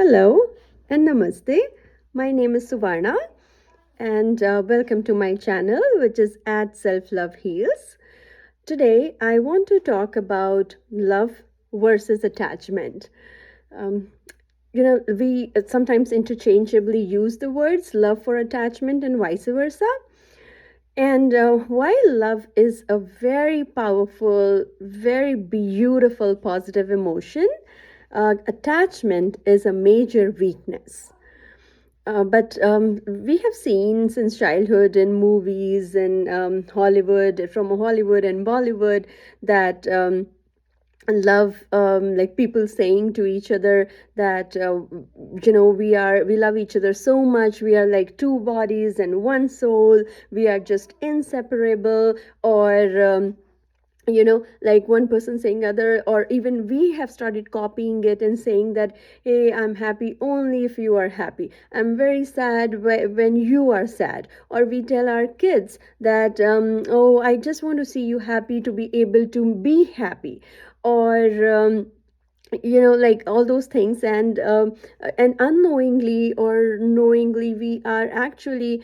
Hello and namaste. My name is Suvarna and welcome to my channel, which is at Selfloveheals. Today, I want to talk about love versus attachment. Um, we sometimes interchangeably use the words love for attachment and vice versa. And while love is a very powerful, very beautiful, positive emotion, attachment is a major weakness. But we have seen since childhood in movies and Hollywood, from Hollywood and Bollywood, that love, like people saying to each other that we love each other so much, we are like two bodies and one soul, we are just inseparable, or like one person saying other, or even we have started copying it and saying that, hey, I'm happy only if you are happy, I'm very sad when you are sad. Or we tell our kids that, oh, I just want to see you happy to be able to be happy. Or like all those things. And unknowingly or knowingly, we are actually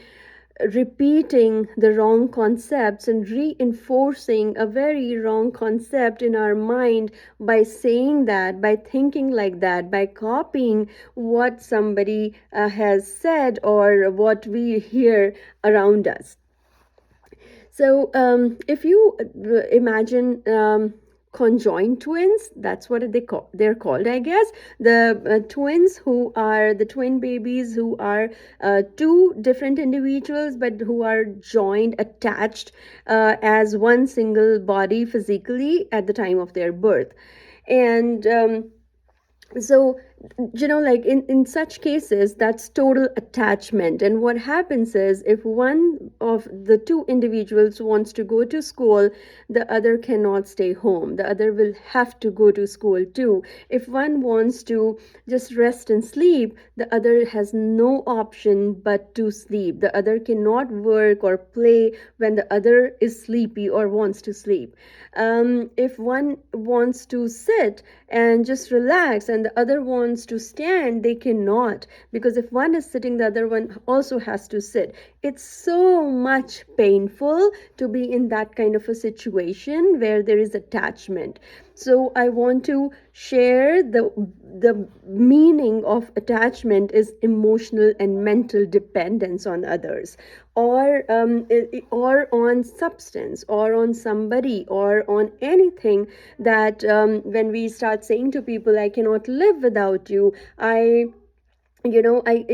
repeating the wrong concepts and reinforcing a very wrong concept in our mind by saying that, by thinking like that, by copying what somebody has said or what we hear around us. So, if you imagine conjoined twins, that's what they're called, I guess. The twins who are the twin babies who are two different individuals, but who are joined, attached as one single body physically at the time of their birth. And so like in such cases, that's total attachment. And what happens is, if one of the two individuals wants to go to school, the other cannot stay home, the other will have to go to school too. If one wants to just rest and sleep, the other has no option but to sleep. The other cannot work or play when the other is sleepy or wants to sleep. If one wants to sit and just relax and the other wants to stand, they cannot, because if one is sitting, the other one also has to sit. It's so much painful to be in that kind of a situation where there is attachment. So I want to share the meaning of attachment is emotional and mental dependence on others, or on substance, or on somebody, or on anything. That when we start saying to people, I cannot live without you, I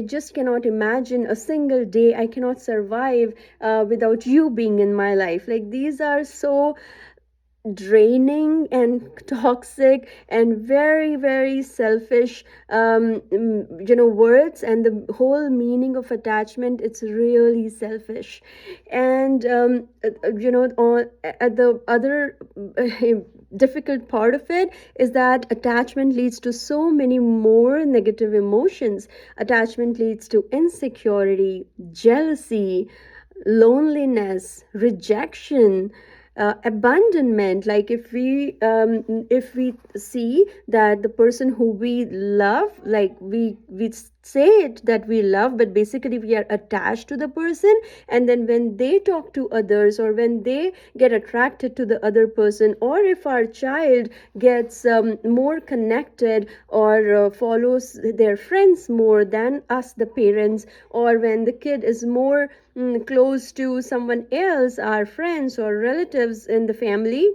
just cannot imagine a single day, I cannot survive without you being in my life. Like, these are so draining and toxic and very, very selfish words. And the whole meaning of attachment, it's really selfish. And the other difficult part of it is that attachment leads to so many more negative emotions. Attachment leads to insecurity, jealousy, loneliness, rejection, abandonment. Like, if we see that the person who we love, like we say it that we love, but basically we are attached to the person, and then when they talk to others, or when they get attracted to the other person, or if our child gets more connected, or follows their friends more than us, the parents, or when the kid is more close to someone else, our friends or relatives in the family,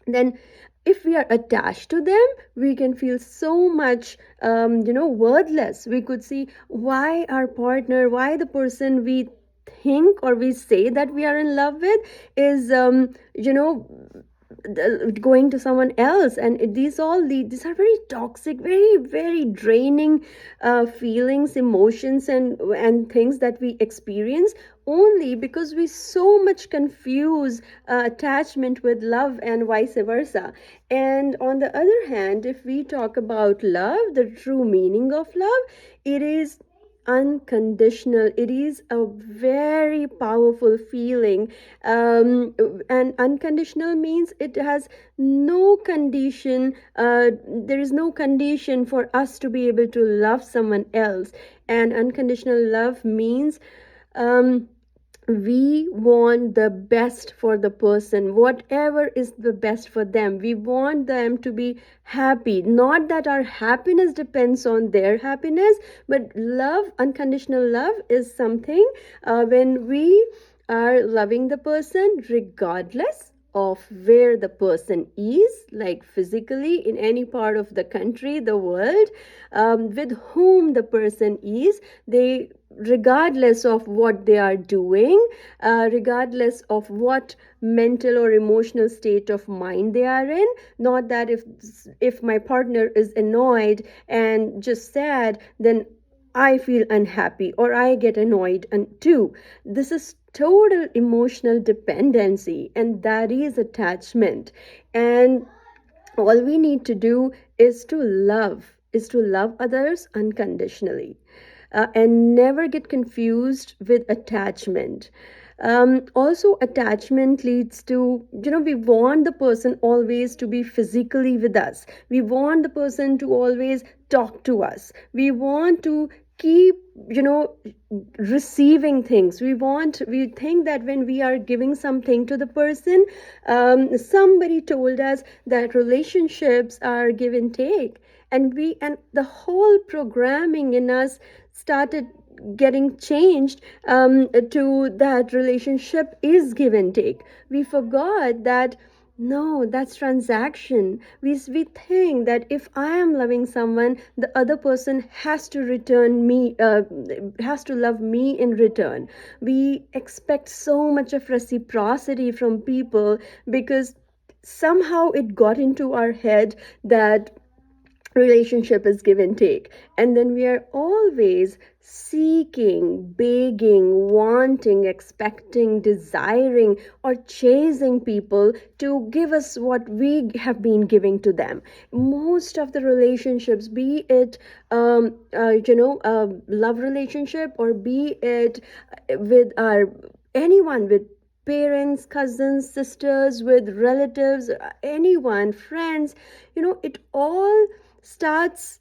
then if we are attached to them, we can feel so much worthless. We could see why our partner, why the person we think or we say that we are in love with is going to someone else. And these are very toxic, very, very draining feelings, emotions, and things that we experience, only because we so much confuse attachment with love and vice versa. And on the other hand, if we talk about love, the true meaning of love, it is unconditional. It is a very powerful feeling. And unconditional means it has no condition. There is no condition for us to be able to love someone else. And unconditional love means um, we want the best for the person, whatever is the best for them. We want them to be happy, not that our happiness depends on their happiness, but love, unconditional love, is something when we are loving the person regardless of where the person is, like physically in any part of the country, the world, with whom the person is, they, regardless of what they are doing, regardless of what mental or emotional state of mind they are in. Not that if my partner is annoyed and just sad, then I feel unhappy or I get annoyed and too. This is total emotional dependency, and that is attachment. And all we need to do is to love others unconditionally, and never get confused with attachment. Also, attachment leads to, we want the person always to be physically with us. We want the person to always talk to us. We want to keep, receiving things. We think that when we are giving something to the person, somebody told us that relationships are give and take, and the whole programming in us started getting changed, to that relationship is give and take. We forgot that no, that's transaction. We think that if I am loving someone, the other person has to return me, has to love me in return. We expect so much of reciprocity from people because somehow it got into our head that relationship is give and take, and then we are always seeking, begging, wanting, expecting, desiring, or chasing people to give us what we have been giving to them. Most of the relationships, be it love relationship, or be it with our anyone, with parents, cousins, sisters, with relatives, anyone, friends, it all starts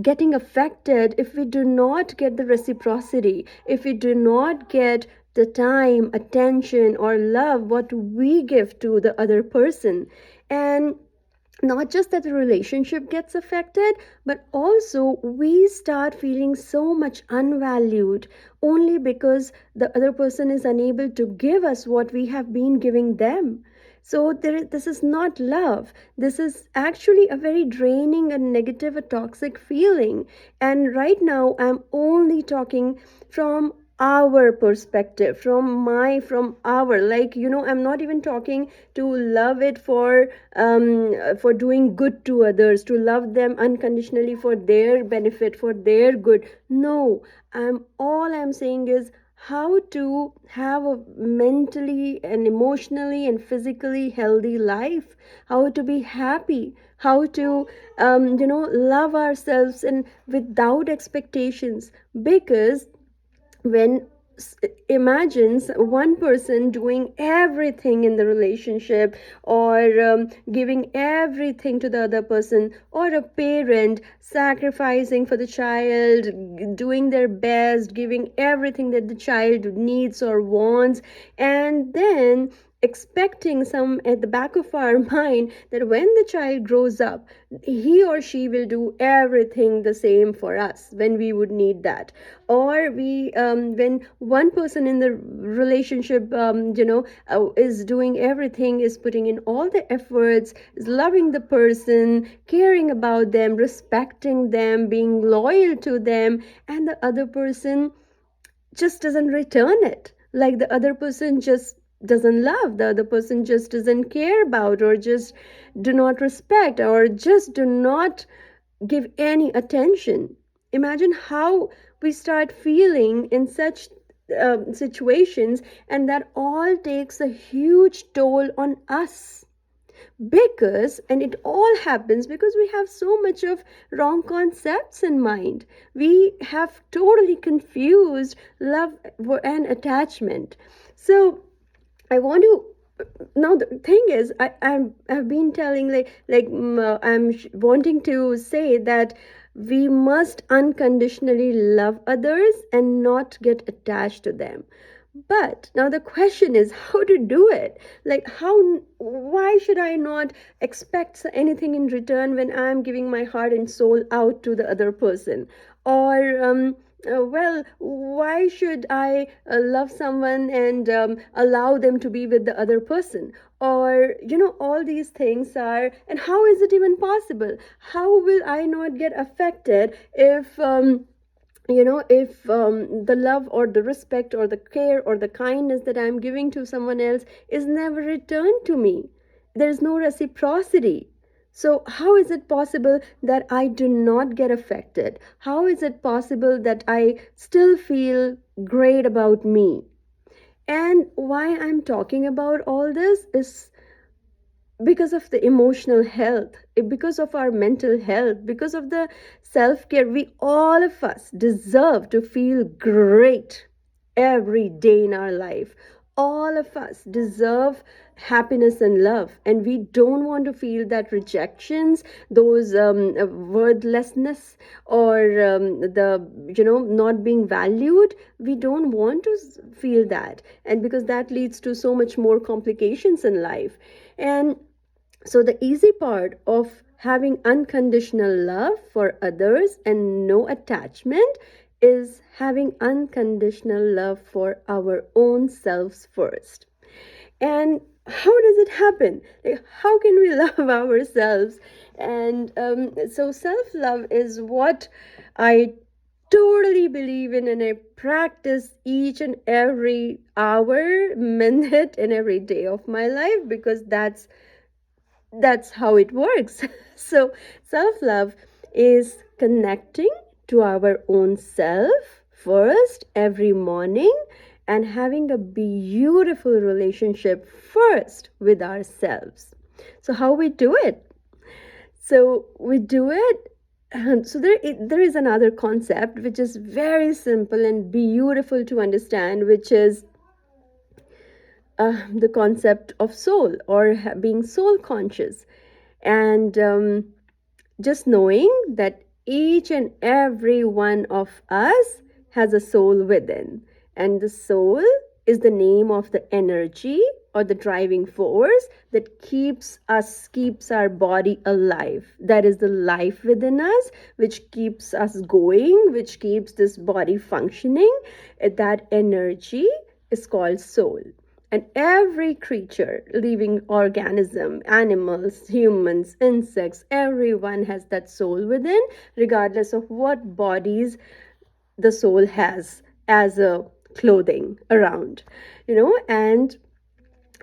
getting affected if we do not get the reciprocity, if we do not get the time, attention, or love what we give to the other person. And not just that the relationship gets affected, but also we start feeling so much unvalued only because the other person is unable to give us what we have been giving them. So this is not love. This is actually a very draining and negative, a toxic feeling. And right now, I'm only talking from our perspective, from our, like, I'm not even talking to love it for doing good to others, to love them unconditionally for their benefit, for their good. No, I'm saying is how to have a mentally and emotionally and physically healthy life, how to be happy, how to love ourselves and without expectations. Because when imagines one person doing everything in the relationship, or giving everything to the other person, or a parent sacrificing for the child, doing their best, giving everything that the child needs or wants, and then expecting some at the back of our mind that when the child grows up, he or she will do everything the same for us when we would need that. Or we when one person in the relationship is doing everything, is putting in all the efforts, is loving the person, caring about them, respecting them, being loyal to them, and the other person just doesn't return it, like the other person just doesn't love, the other person just doesn't care about, or just do not respect, or just do not give any attention. Imagine how we start feeling in such situations, and that all takes a huge toll on us. Because, and it all happens because we have so much of wrong concepts in mind. We have totally confused love and attachment. So I want to, now the thing is, I've been telling, wanting to say that we must unconditionally love others and not get attached to them. But now the question is how to do it. Like, why should I not expect anything in return when I'm giving my heart and soul out to the other person? Or why should I love someone and allow them to be with the other person? Or, all these things are, and how is it even possible? How will I not get affected if the love or the respect or the care or the kindness that I'm giving to someone else is never returned to me? There's no reciprocity. So how is it possible that I do not get affected? How is it possible that I still feel great about me? And why I'm talking about all this is because of the emotional health, because of our mental health, because of the self care. We, all of us, deserve to feel great every day in our life. All of us deserve happiness and love, and we don't want to feel that rejections, those worthlessness, or not being valued. We don't want to feel that, and because that leads to so much more complications in life. And so, the easy part of having unconditional love for others and no attachment is having unconditional love for our own selves first. And how does it happen? Like, how can we love ourselves? And so, self love is what I totally believe in, and I practice each and every hour, minute, and every day of my life, because that's how it works. So, self love is connecting to our own self first every morning and having a beautiful relationship first with ourselves. So, how we do it? So, we do it. So there is another concept which is very simple and beautiful to understand, which is the concept of soul, or being soul conscious. And just knowing that each and every one of us has a soul within, and the soul is the name of the energy or the driving force that keeps our body alive. That is the life within us, which keeps us going, which keeps this body functioning. That energy is called soul. And every creature, living organism, animals, humans, insects, everyone has that soul within, regardless of what bodies the soul has as a clothing around. And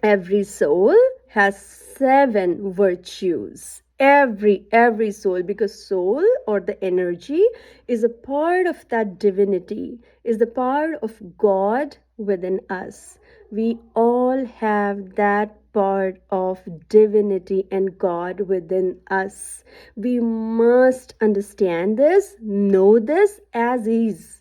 every soul has 7 virtues. Every soul, because soul, or the energy, is a part of that divinity, is the part of God within us. We all have that part of divinity and God within us. We must understand this, know this as is.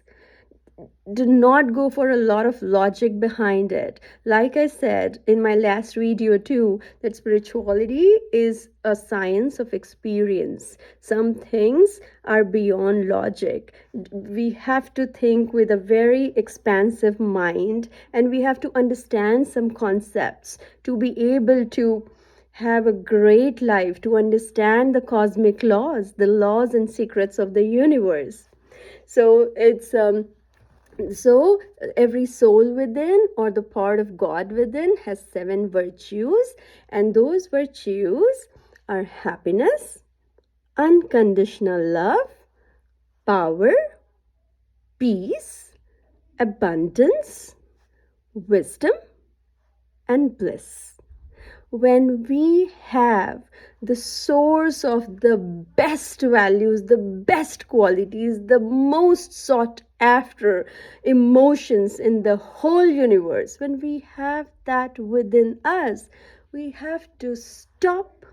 Do not go for a lot of logic behind it. Like I said in my last video too, that spirituality is a science of experience. Some things are beyond logic. We have to think with a very expansive mind, and we have to understand some concepts to be able to have a great life, to understand the cosmic laws, the laws and secrets of the universe. So it's so every soul within, or the part of God within, has 7 virtues, and those virtues are happiness, unconditional love, power, peace, abundance, wisdom, and bliss. When we have the source of the best values, the best qualities, the most sought after emotions in the whole universe, when we have that within us, We have to stop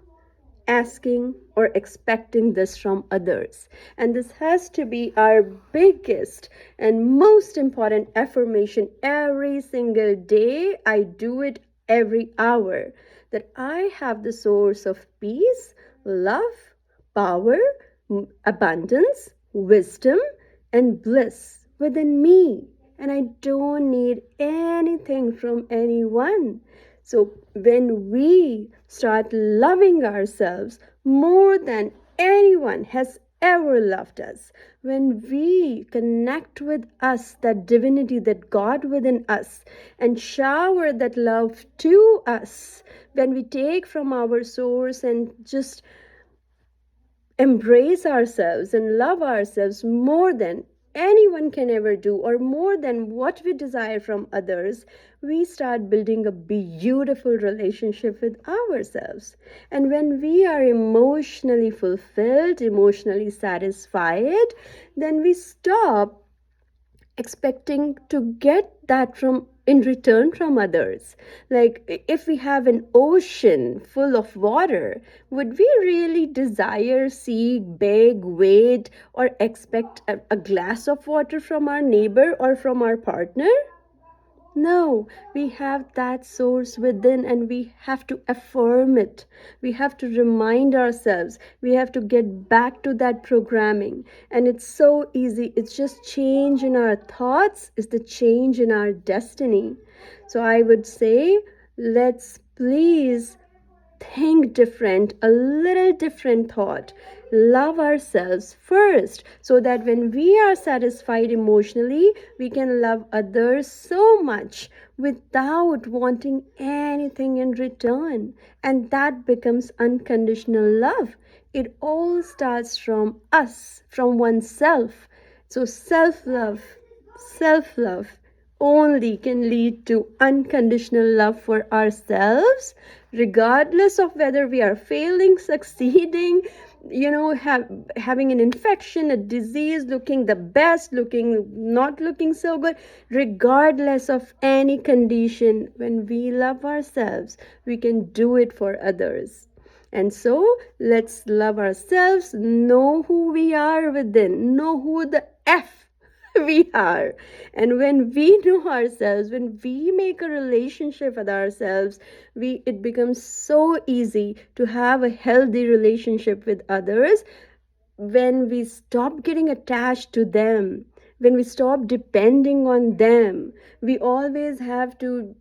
asking or expecting this from others. And this has to be our biggest and most important affirmation every single day. I do it every hour, that I have the source of peace, love, power, abundance, wisdom, and bliss within me. And I don't need anything from anyone. So, when we start loving ourselves more than anyone has ever loved us, when we connect with us, that divinity, that God within us, and shower that love to us, when we take from our source and just embrace ourselves and love ourselves more than anyone can ever do, or more than what we desire from others, we start building a beautiful relationship with ourselves. And when we are emotionally fulfilled, emotionally satisfied, then we stop expecting to get that from in return from others. Like, if we have an ocean full of water, would we really desire, seek, beg, wait, or expect a glass of water from our neighbor or from our partner? No, we have that source within and we have to affirm it. We have to remind ourselves. We have to get back to that programming. And it's so easy. It's just change in our thoughts, is the change in our destiny. So I would say, let's please think different, a little different thought. Love ourselves first, so that when we are satisfied emotionally, we can love others so much without wanting anything in return. And that becomes unconditional love. It all starts from us, from oneself. So, self love only can lead to unconditional love for ourselves, regardless of whether we are failing, succeeding, having an infection, a disease, looking the best, looking not looking so good. Regardless of any condition, when we love ourselves, we can do it for others. And so let's love ourselves, know who we are within, know who the F we are. And when we know ourselves, when we make a relationship with ourselves, it becomes so easy to have a healthy relationship with others. When we stop getting attached to them, when we stop depending on them, we always have to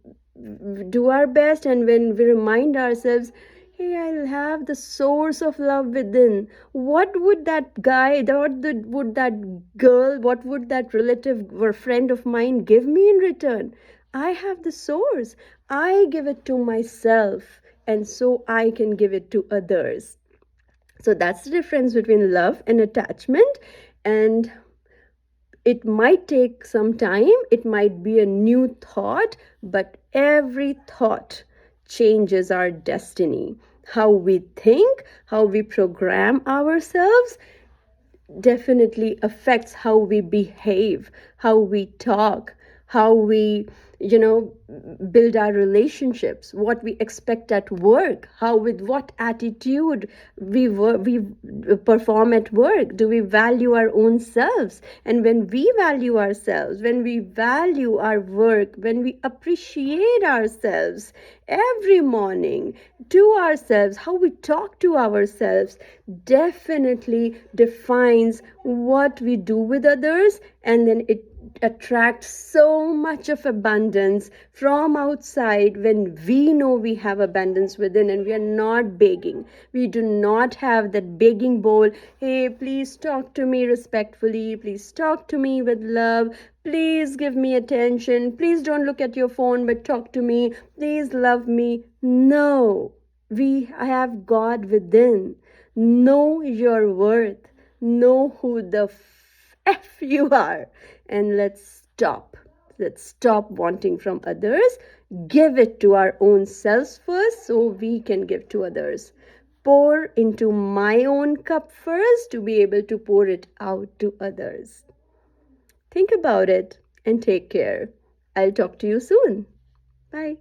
do our best. And when we remind ourselves, hey, I'll have the source of love within, what would that guy, would that girl, what would that relative or friend of mine give me in return? I have the source. I give it to myself, and so I can give it to others. So that's the difference between love and attachment. And it might take some time, it might be a new thought, but every thought changes our destiny. How we think, how we program ourselves, definitely affects how we behave, how we talk, how we, you know, build our relationships, what we expect at work, how with what attitude we perform at work. Do we value our own selves? And when we value ourselves, when we value our work, when we appreciate ourselves every morning, to ourselves, how we talk to ourselves definitely defines what we do with others. And then it attracts so much of abundance from outside. When we know we have abundance within and we are not begging, we do not have that begging bowl, hey, please talk to me respectfully, please talk to me with love, please give me attention, please don't look at your phone but talk to me, please love me. No, we have God within. Know your worth. Know who the F you are. And let's stop. Let's stop wanting from others. Give it to our own selves first so we can give to others. Pour into my own cup first to be able to pour it out to others. Think about it and take care. I'll talk to you soon. Bye.